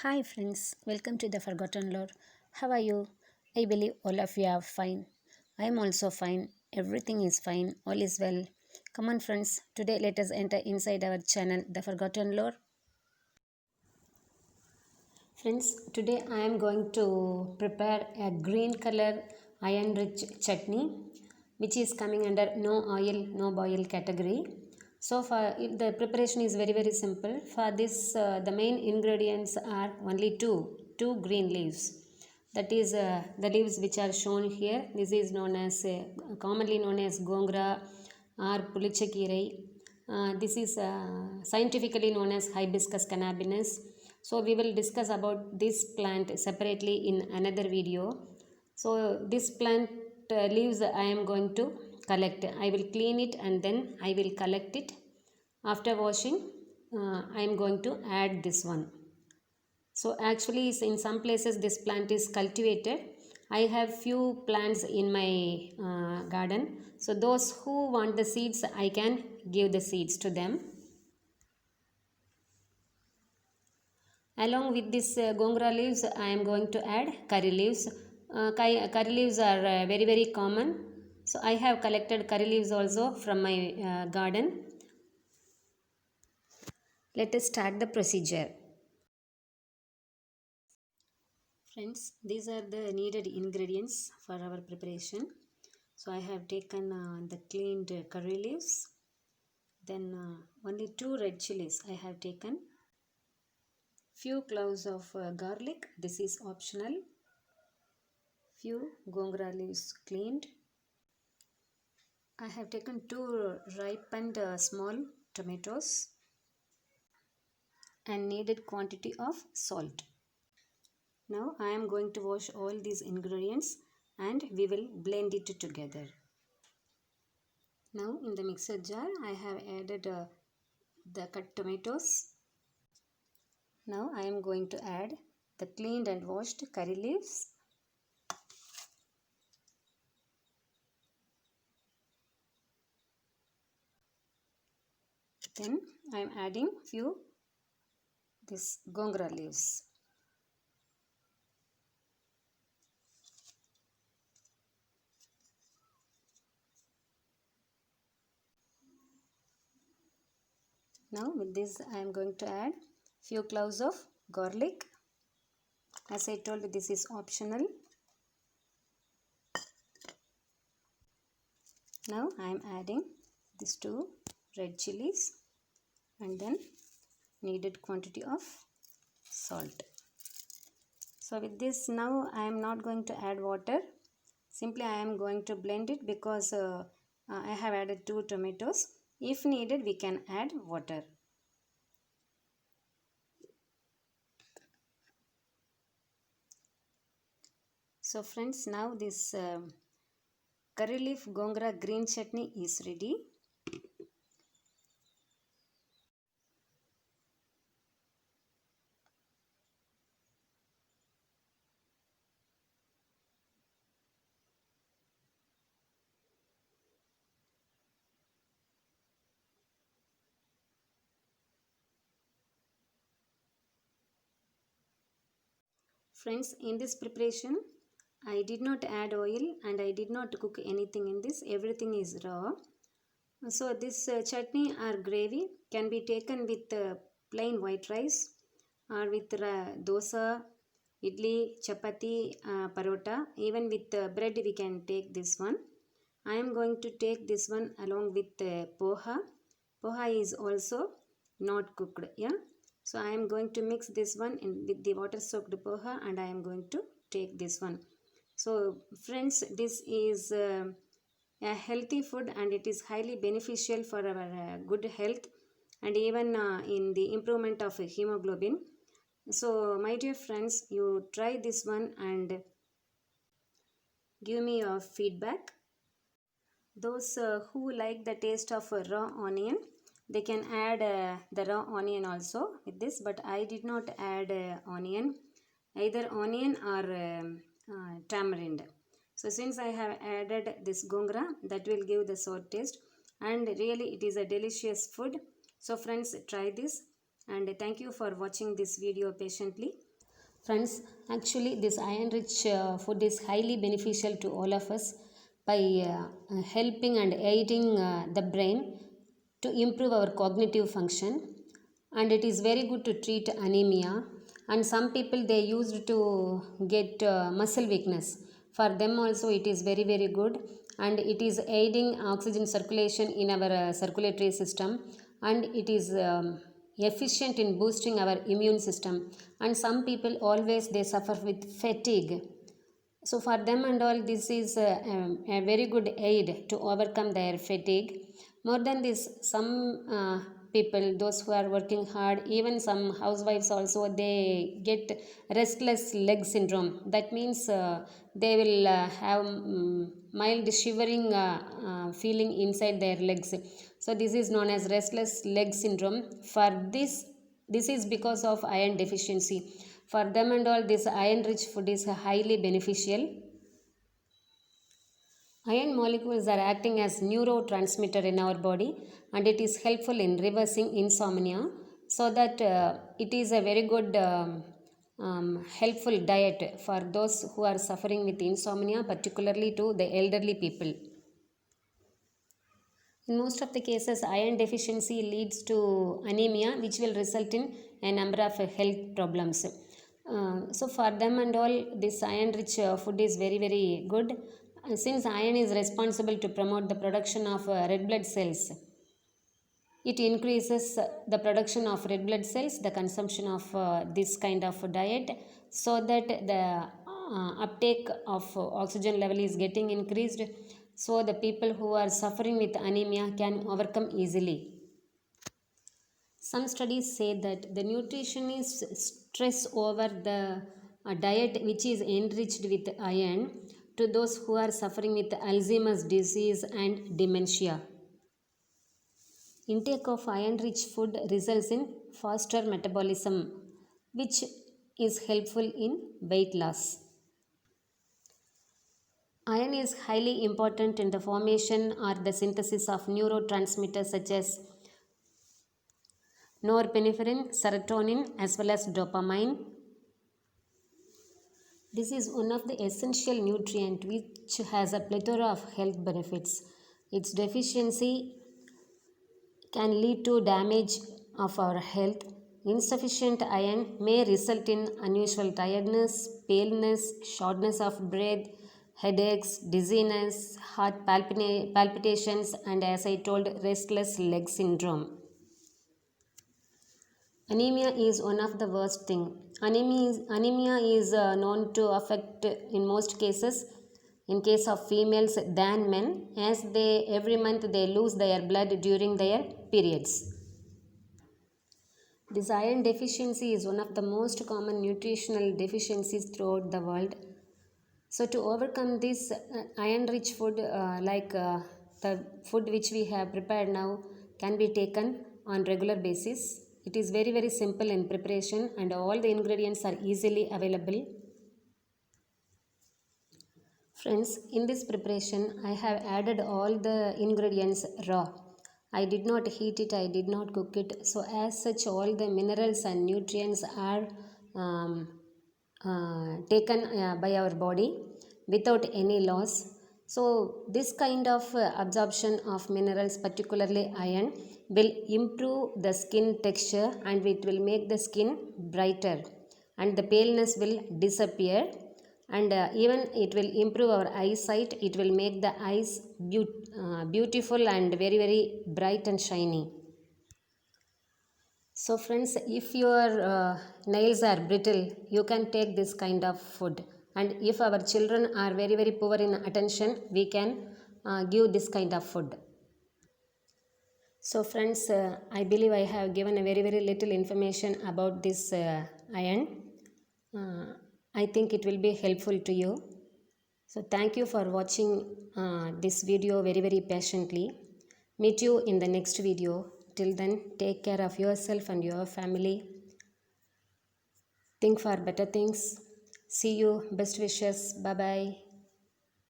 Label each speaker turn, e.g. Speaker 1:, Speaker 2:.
Speaker 1: Hi friends, welcome to the Forgotten Lore. How are you? I believe all of you are fine. I am also fine. Everything is fine. All is well. Come on friends, today let us enter inside our channel, The Forgotten Lore. Friends, today I am going to prepare a green color iron rich chutney which is coming under no oil, no boil category. So far the preparation is very simple. For this the main ingredients are only two green leaves. That is the leaves which are shown here. This is known as commonly known as gongra or pulichakirai. This is scientifically known as hibiscus cannabinus. So we will discuss about this plant separately in another video. So this plant leaves I am going to collect. I will clean it and then I will collect it. After washing, I am going to add this one. So actually in some places this plant is cultivated. I have few plants in my garden. So those who want the seeds, I can give the seeds to them. Along with this gongra leaves, I am going to add curry leaves. Curry leaves are very common. So I have collected curry leaves also from my garden. Let us start the procedure. Friends, these are the needed ingredients for our preparation. So I have taken the cleaned curry leaves, then only 2 red chilies I have taken, few cloves of garlic, this is optional, few gongra leaves cleaned. I have taken 2 ripened small tomatoes and needed quantity of salt. Now I am going to wash all these ingredients and we will blend it together. Now in the mixer jar I have added the cut tomatoes. Now I am going to add the cleaned and washed curry leaves. Then I am adding few this gongra leaves. Now with this I am going to add few cloves of garlic. As I told you, this is optional. Now I am adding these 2 red chilies and then needed quantity of salt. So with this now I am not going to add water. Simply I am going to blend it because I have added 2 tomatoes. If needed we can add water. So friends, now this curry leaf gongra green chutney is ready. Friends, in this preparation I did not add oil and I did not cook anything in this. Everything is raw. So this chutney or gravy can be taken with plain white rice or with dosa, idli, chapati, parota. Even with bread we can take this one. I am going to take this one along with poha. Poha is also not cooked. Yeah. So I am going to mix this one with the water soaked poha and I am going to take this one. So friends, this is a healthy food and it is highly beneficial for our good health and even in the improvement of hemoglobin. So my dear friends, you try this one and give me your feedback. Those who like the taste of raw onion, they can add the raw onion also with this, but I did not add onion, either onion or tamarind. So since I have added this gongra, that will give the sour taste and really it is a delicious food. So friends, try this and thank you for watching this video patiently. Friends, actually, this iron rich food is highly beneficial to all of us by helping and aiding the brain to improve our cognitive function, and it is very good to treat anemia. And some people they used to get muscle weakness. For them also, it is very good, and it is aiding oxygen circulation in our circulatory system, and it is efficient in boosting our immune system. And some people always they suffer with fatigue, so for them and all this is a very good aid to overcome their fatigue. More than this, some people those who are working hard, even some housewives also, they get restless leg syndrome. That means they will have mild shivering feeling inside their legs. So this is known as restless leg syndrome. For this is because of iron deficiency. For them and all, this iron rich food is highly beneficial. Iron molecules are acting as neurotransmitter in our body, and it is helpful in reversing insomnia. So that it is a very good helpful diet for those who are suffering with insomnia, particularly to the elderly people. In most of the cases, iron deficiency leads to anemia, which will result in a number of health problems. So, for them and all, this iron rich food is very good. Since iron is responsible to promote the production of red blood cells, it increases the production of red blood cells, the consumption of this kind of diet, so that the uptake of oxygen level is getting increased, so the people who are suffering with anemia can overcome easily. Some studies say that the nutritionists stress over the diet which is enriched with iron to those who are suffering with Alzheimer's disease and dementia. Intake of iron rich food results in faster metabolism, which is helpful in weight loss. Iron is highly important in the formation or the synthesis of neurotransmitters such as norepinephrine, serotonin, as well as dopamine. This is one of the essential nutrient which has a plethora of health benefits. Its deficiency can lead to damage of our health. Insufficient iron may result in unusual tiredness, paleness, shortness of breath, headaches, dizziness, heart palpitations, and as I told, restless leg syndrome. Anemia is one of the worst thing. Anemia is known to affect in most cases, in case of females than men, as they every month they lose their blood during their periods. This iron deficiency is one of the most common nutritional deficiencies throughout the world. So to overcome this, iron rich food the food which we have prepared now can be taken on regular basis. It is very simple in preparation, and all the ingredients are easily available. Friends, in this preparation I have added all the ingredients raw. I did not heat it, I did not cook it. So as such, all the minerals and nutrients are taken by our body without any loss. So this kind of absorption of minerals, particularly iron, will improve the skin texture, and it will make the skin brighter, and the paleness will disappear, and even it will improve our eyesight. It will make the eyes beautiful and very bright and shiny. So friends, if your nails are brittle, you can take this kind of food. And if our children are very poor in attention, we can give this kind of food. So friends, I believe I have given a very little information about this iron. I think it will be helpful to you. So thank you for watching this video very patiently. Meet you in the next video. Till then, take care of yourself and your family. Think for better things. See you. Best wishes. Bye bye.